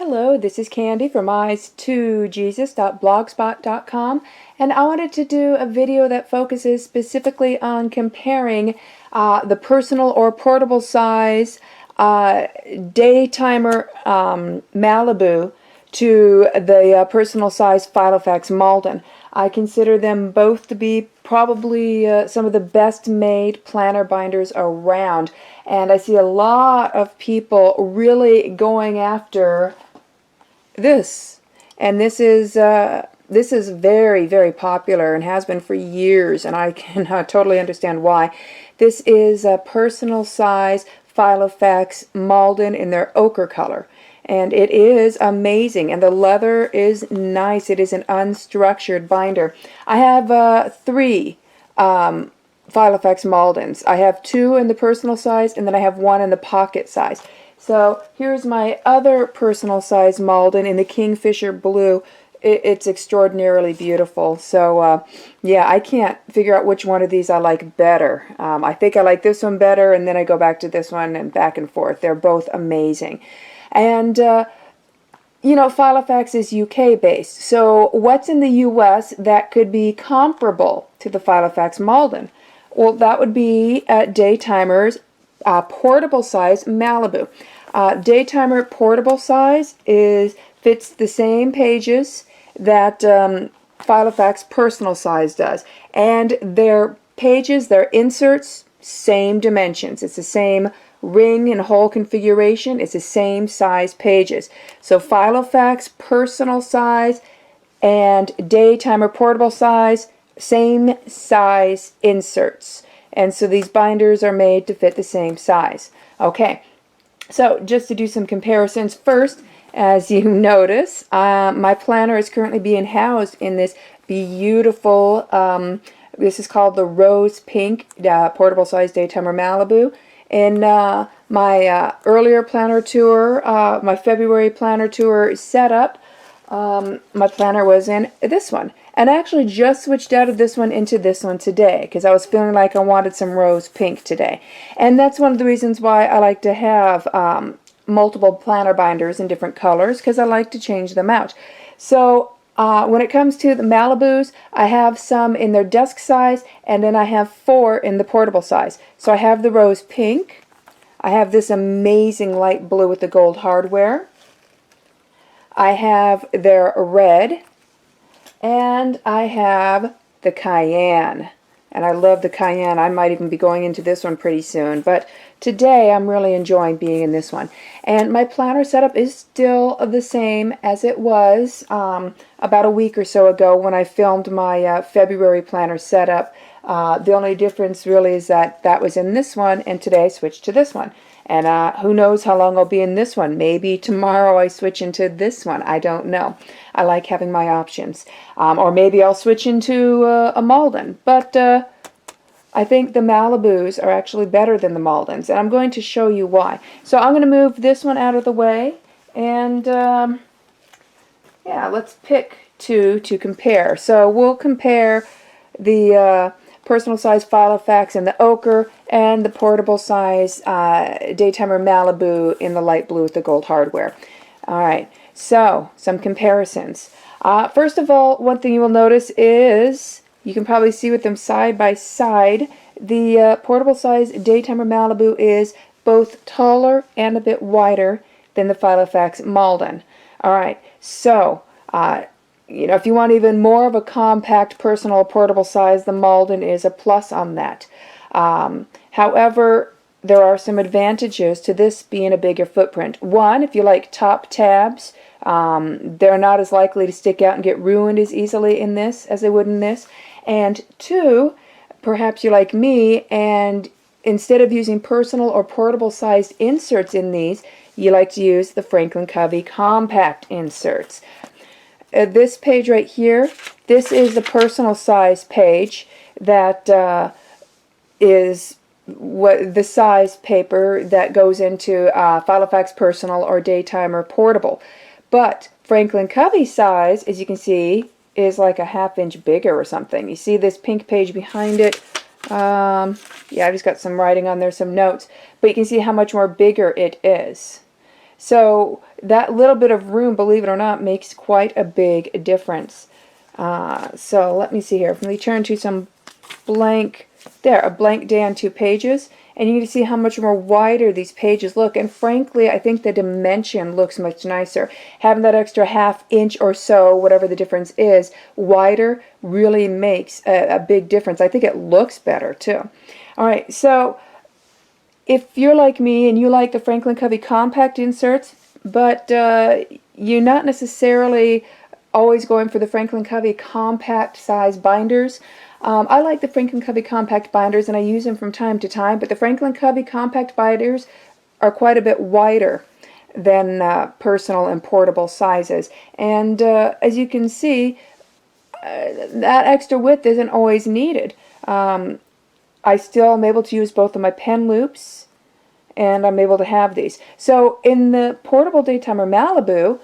Hello, this is Candy from eyes2jesus.blogspot.com, and I wanted to do a video that focuses specifically on comparing the personal or portable size DayTimer Malibu to the personal size Filofax Malden. I consider them both to be probably some of the best made planner binders around, and I see a lot of people really going after this, and this is very, very popular and has been for years, and I can totally understand why. This is a personal size Filofax Malden in their ochre color, and it is amazing, and the leather is nice. It is an unstructured binder. I have three Filofax Maldens. I have two in the personal size, and then I have one in the pocket size. So here's my other personal size Malden in the Kingfisher blue. It's extraordinarily beautiful. So yeah, I can't figure out which one of these I like better. I think I like this one better, and then I go back to this one and back and forth. They're both amazing. And you know, Filofax is UK based. So what's in the US that could be comparable to the Filofax Malden? Well, that would be DayTimer's portable size Malibu. DayTimer portable size fits the same pages that Filofax personal size does, and their pages, their inserts, same dimensions. It's the same ring and hole configuration. It's the same size pages. So Filofax personal size and DayTimer portable size, same size inserts. And so these binders are made to fit the same size. Okay, so just to do some comparisons first, as you notice, my planner is currently being housed in this beautiful, this is called the Rose Pink portable size DayTimer Malibu. In my earlier planner tour, my February planner tour setup, my planner was in this one. And I actually just switched out of this one into this one today because I was feeling like I wanted some rose pink today. And that's one of the reasons why I like to have multiple planner binders in different colors, because I like to change them out. So when it comes to the Malibus, I have some in their desk size, and then I have 4 in the portable size. So I have the rose pink, I have this amazing light blue with the gold hardware, I have their red, and I have the cayenne. And I love the cayenne. I might even be going into this one pretty soon. But today I'm really enjoying being in this one. And my planner setup is still the same as it was about a week or so ago when I filmed my February planner setup. The only difference really is that that was in this one, and today I switched to this one. And who knows how long I'll be in this one. Maybe tomorrow I switch into this one. I don't know. I like having my options. Or maybe I'll switch into a Malden. But I think the Malibus are actually better than the Maldens. And I'm going to show you why. So I'm going to move this one out of the way. And yeah, let's pick two to compare. So we'll compare the personal size Filofax in the ochre and the portable size DayTimer Malibu in the light blue with the gold hardware. Alright, so some comparisons. First of all, one thing you will notice is, you can probably see with them side by side, the portable size DayTimer Malibu is both taller and a bit wider than the Filofax Malden. Alright, so you know, if you want even more of a compact personal portable size, the Malden is a plus on that. However, there are some advantages to this being a bigger footprint. One, if you like top tabs, they're not as likely to stick out and get ruined as easily in this as they would in this. And two, perhaps you're like me, and instead of using personal or portable sized inserts in these, you like to use the Franklin Covey compact inserts. This page right here, this is the personal size page that is what the size paper that goes into Filofax Personal or DayTimer Portable. But Franklin Covey size, as you can see, is like a ½ inch bigger or something. You see this pink page behind it? Yeah, I just got some writing on there, some notes. But you can see how much more bigger it is. So that little bit of room, believe it or not, makes quite a big difference. So let me see here. Let me turn to some blank, there, a blank day on 2 pages, and you can see how much more wider these pages look. And frankly, I think the dimension looks much nicer. Having that extra ½ inch or so, whatever the difference is, wider really makes a big difference. I think it looks better too. All right, so if you're like me and you like the Franklin Covey compact inserts, but you're not necessarily always going for the Franklin Covey compact size binders, I like the Franklin Covey compact binders and I use them from time to time, but the Franklin Covey compact binders are quite a bit wider than personal and portable sizes. And as you can see, that extra width isn't always needed. I still am able to use both of my pen loops, and I'm able to have these. So in the portable DayTimer Malibu,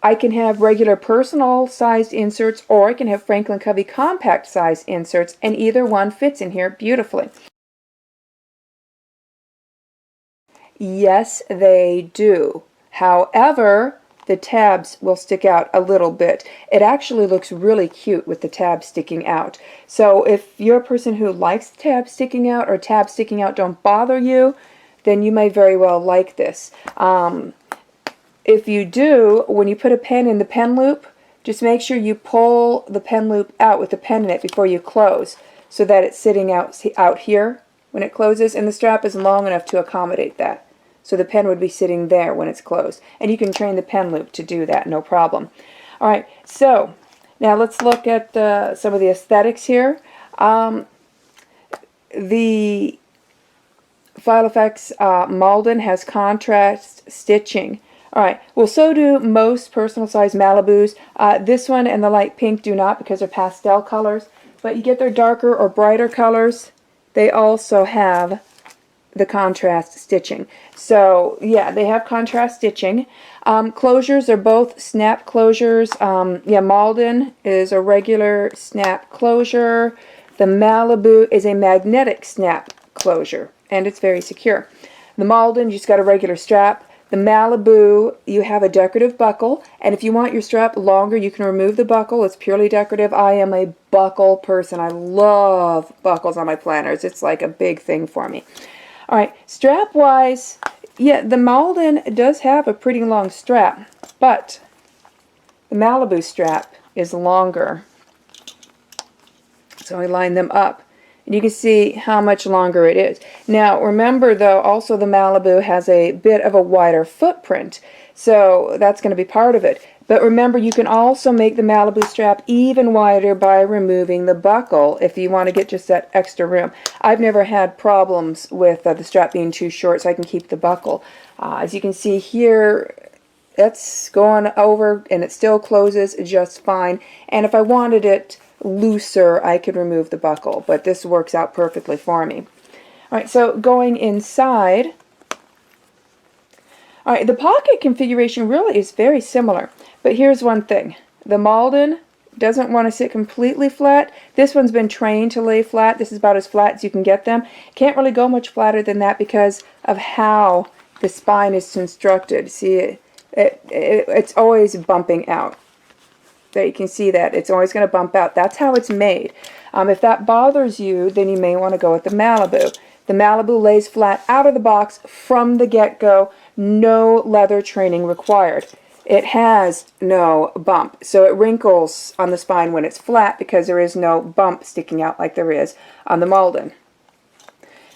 I can have regular personal sized inserts, or I can have Franklin Covey compact size inserts, and either one fits in here beautifully. Yes, they do. However, the tabs will stick out a little bit. It actually looks really cute with the tabs sticking out. So if you're a person who likes tabs sticking out, or tabs sticking out don't bother you, then you may very well like this. If you do, when you put a pen in the pen loop, just make sure you pull the pen loop out with the pen in it before you close, so that it's sitting out here when it closes, and the strap is long enough to accommodate that. So the pen would be sitting there when it's closed. And you can train the pen loop to do that, no problem. All right, so now let's look at some of the aesthetics here. The Filofax Malden has contrast stitching. Alright, well, so do most personal size Malibus. This one and the light pink do not, because they're pastel colors. But you get their darker or brighter colors, they also have the contrast stitching. So yeah, they have contrast stitching. Closures are both snap closures. Yeah, Malden is a regular snap closure. The Malibu is a magnetic snap closure, and it's very secure. The Malden, you just got a regular strap. The Malibu, you have a decorative buckle, and if you want your strap longer, you can remove the buckle. It's purely decorative. I am a buckle person. I love buckles on my planners. It's like a big thing for me. All right, strap-wise, yeah, the Malden does have a pretty long strap, but the Malibu strap is longer. So I line them up, and you can see how much longer it is. Now, remember, though, also the Malibu has a bit of a wider footprint, so that's going to be part of it. But remember, you can also make the Malibu strap even wider by removing the buckle if you want to get just that extra room. I've never had problems with the strap being too short, so I can keep the buckle. As you can see here, it's going over, and it still closes just fine. And if I wanted it looser, I could remove the buckle, but this works out perfectly for me. Alright, so going inside, alright, the pocket configuration really is very similar, but here's one thing. The Malden doesn't want to sit completely flat. This one's been trained to lay flat. This is about as flat as you can get them. Can't really go much flatter than that because of how the spine is constructed. See, it's always bumping out. There, you can see that. It's always going to bump out. That's how it's made. If that bothers you, then you may want to go with the Malibu. The Malibu lays flat out of the box from the get-go. No leather training required. It has no bump. So it wrinkles on the spine when it's flat because there is no bump sticking out like there is on the Malden.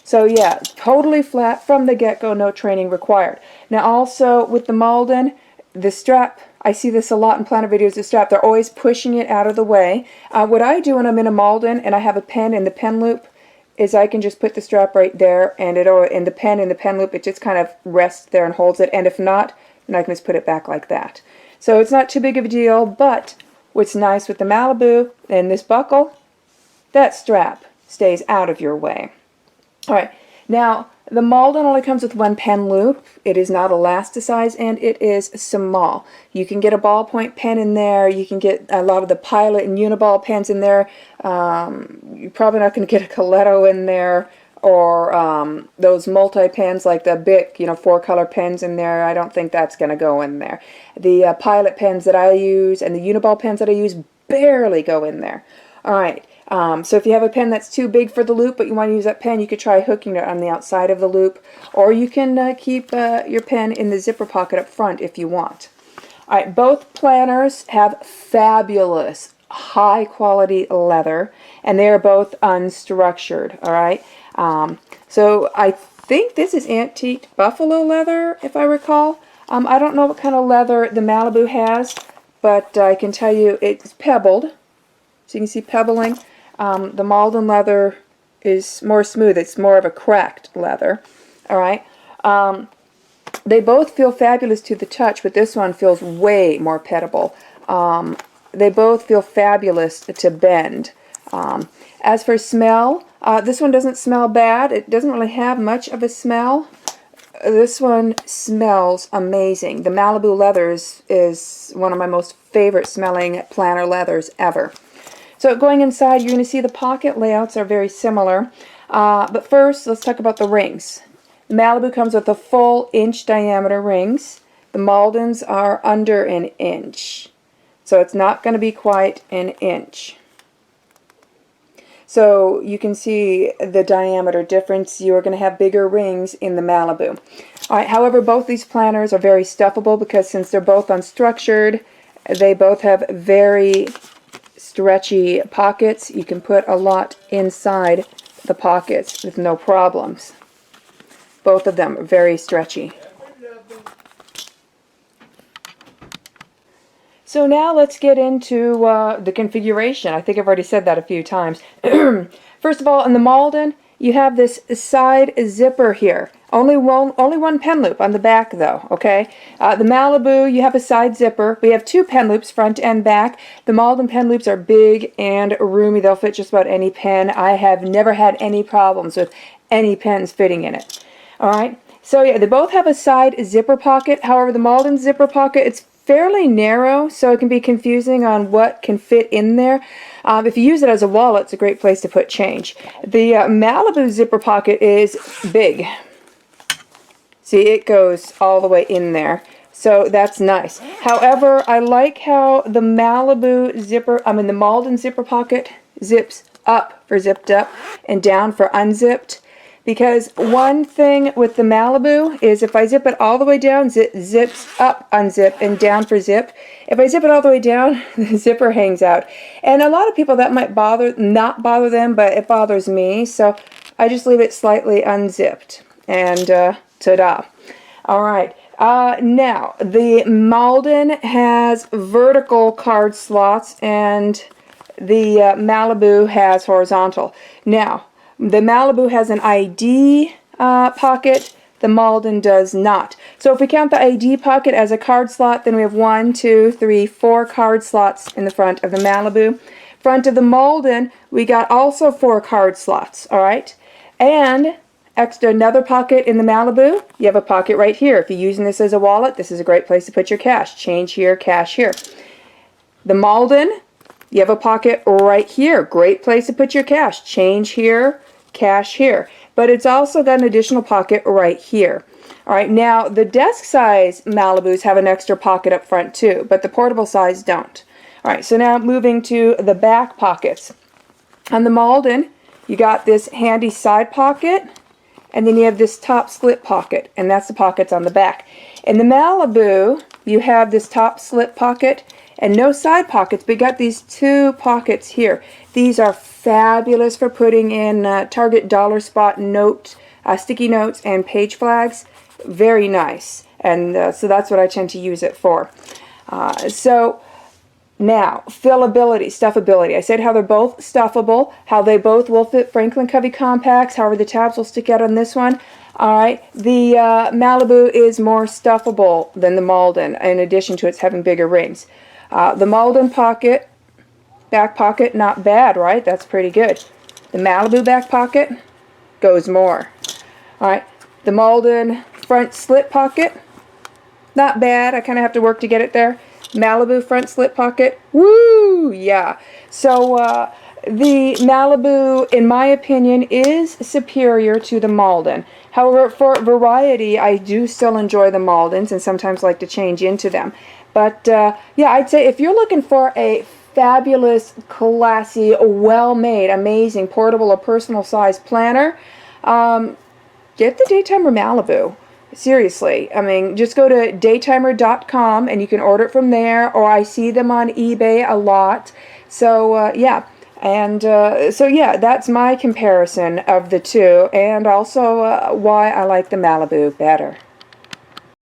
So yeah, totally flat from the get-go, no training required. Now also with the Malden, the strap, I see this a lot in planner videos, the strap, they're always pushing it out of the way. What I do when I'm in a Malden and I have a pen in the pen loop is I can just put the strap right there, and in the pen loop, it just kind of rests there and holds it, and if not, then I can just put it back like that. So it's not too big of a deal, but what's nice with the Malibu and this buckle, that strap stays out of your way. Alright, now the Malden only comes with one pen loop. It is not elasticized, and it is small. You can get a ballpoint pen in there. You can get a lot of the Pilot and Uniball pens in there. You're probably not going to get a Coletto in there, or those multi-pens like the Bic, you know, 4-color pens in there. I don't think that's going to go in there. The Pilot pens that I use and the Uniball pens that I use barely go in there. All right. So if you have a pen that's too big for the loop, but you want to use that pen, you could try hooking it on the outside of the loop, or you can keep your pen in the zipper pocket up front if you want. All right, both planners have fabulous high quality leather, and they are both unstructured. All right, so I think this is antique buffalo leather, if I recall. I don't know what kind of leather the Malibu has, but I can tell you it's pebbled. So you can see pebbling. The Malden leather is more smooth. It's more of a cracked leather. All right. They both feel fabulous to the touch, but this one feels way more pettable. They both feel fabulous to bend. As for smell, this one doesn't smell bad. It doesn't really have much of a smell. This one smells amazing. The Malibu leather is one of my most favorite smelling planner leathers ever. So going inside, you're going to see the pocket layouts are very similar. But first, let's talk about the rings. The Malibu comes with the full inch diameter rings. The Maldens are under an inch. So it's not going to be quite an inch. So you can see the diameter difference. You are going to have bigger rings in the Malibu. All right, however, both these planners are very stuffable because since they're both unstructured, they both have very stretchy pockets. You can put a lot inside the pockets with no problems. Both of them are very stretchy. So now let's get into the configuration. I think I've already said that a few times. First of all, in the Malden, you have this side zipper here. Only one pen loop on the back though, okay? The Malibu, you have a side zipper. We have 2 pen loops, front and back. The Malden pen loops are big and roomy. They'll fit just about any pen. I have never had any problems with any pens fitting in it. All right, so yeah, they both have a side zipper pocket. However, the Malden zipper pocket, it's fairly narrow, so it can be confusing on what can fit in there. If you use it as a wallet, it's a great place to put change. The Malibu zipper pocket is big. See, it goes all the way in there, so that's nice. However, I like how the Malibu zipper, the Malden zipper pocket zips up for zipped up and down for unzipped. Because one thing with the Malibu is if I zip it all the way down, it zips up, unzip, and down for zip. If I zip it all the way down, the zipper hangs out. And a lot of people that might not bother them, but it bothers me. So I just leave it slightly unzipped. And ta-da. All right. Now, the Malden has vertical card slots and the Malibu has horizontal. Now, the Malibu has an ID pocket. The Malden does not. So if we count the ID pocket as a card slot, then we have 1, 2, 3, 4 card slots in the front of the Malibu. Front of the Malden, we got also 4 card slots, all right? And another pocket in the Malibu, you have a pocket right here. If you're using this as a wallet, this is a great place to put your cash. Change here, cash here. The Malden, you have a pocket right here. Great place to put your cash. Change here, cash here. But it's also got an additional pocket right here. All right, now the desk size Malibus have an extra pocket up front too, but the portable size don't. All right, so now moving to the back pockets. On the Malden, you got this handy side pocket, and then you have this top slit pocket, and that's the pockets on the back. In the Malibu, you have this top slit pocket and no side pockets, but you got these 2 pockets here. These are fabulous for putting in Target dollar spot note, sticky notes, and page flags. Very nice, and so that's what I tend to use it for. So now, fillability, stuffability. I said how they're both stuffable, how they both will fit Franklin Covey compacts, however the tabs will stick out on this one. All right, the Malibu is more stuffable than the Malden, in addition to its having bigger rings. The Malden pocket, back pocket, not bad, right? That's pretty good. The Malibu back pocket goes more. All right, the Malden front slit pocket, not bad. I kind of have to work to get it there. Malibu front slit pocket, woo, yeah. So the Malibu, in my opinion, is superior to the Malden. However, for variety, I do still enjoy the Maldens and sometimes like to change into them. But yeah, I'd say if you're looking for a fabulous, classy, well-made, amazing, portable or personal size planner, get the DayTimer Malibu. Seriously, I mean, just go to daytimer.com and you can order it from there, or I see them on eBay a lot. So yeah, and so yeah, that's my comparison of the two, and also why I like the Malibu better.